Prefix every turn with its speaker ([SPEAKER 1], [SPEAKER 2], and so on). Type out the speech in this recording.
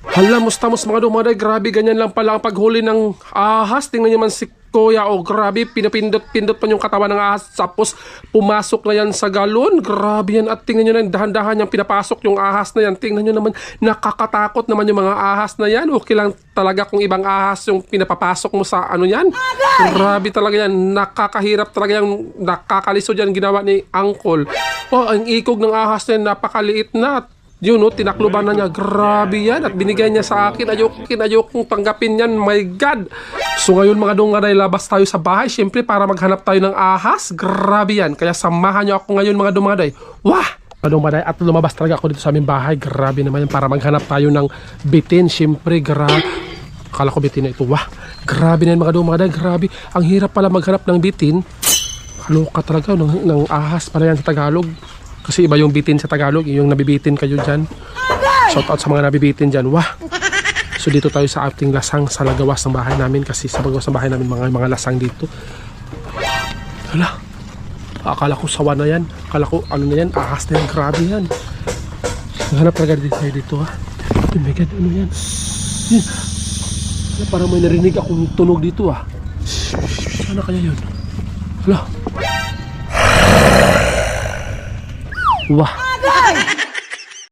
[SPEAKER 1] Hala, mustamos mga dumaday. Grabe, ganyan lang pala ang paghuli ng ahas. Tingnan niyo man si Kuya. Oh, grabe, pinapindot-pindot pa yung katawan ng ahas. Tapos, pumasok na yan sa galon. Grabe yan. At tingnan nyo na, dahan-dahan niyang pinapasok yung ahas na yan. Tingnan nyo naman, nakakatakot naman yung mga ahas na yan. Okay lang talaga kung ibang ahas yung pinapapasok mo sa ano yan. Grabe talaga yan. Nakakahirap talaga yan. Nakakalisod yan ginawa ni Uncle. Oh, ang ikog ng ahas na yan, napakaliit na. Yun, no, tinakluban na niya. Grabe yan. At binigay niya sa akin. Ayokong tanggapin yan. My God. So ngayon mga dungaday, labas tayo sa bahay. Siyempre para maghanap tayo ng ahas. Grabe yan. Kaya samahan niyo ako ngayon mga dungaday. Wah! Mga dungaday. At lumabas talaga ako dito sa aming bahay. Grabe naman yan. Para maghanap tayo ng bitin. Siyempre, grabe. Akala ko bitin na ito. Wah! Grabe na yan mga dungaday. Grabe. Ang hirap pala maghanap ng bitin. Kaloka talaga ng ahas pala yan sa Tagalog. Kasi iba yung bitin sa Tagalog, yung nabibitin kayo dyan. Shout out sa mga nabibitin dyan. Wah! So dito tayo sa ating lasang sa lagawas ng bahay namin. Kasi sa lagawas ng bahay namin mga lasang dito. Hala! Akala ko sawa na yan. Akala ko ano na yan, ahas na yan. Grabe yan. Naghanap talaga dito ha. Oh my God, ano yan? Yan. Parang may narinig akong tunog dito ha. Sana kaya yun? Hala! Wah!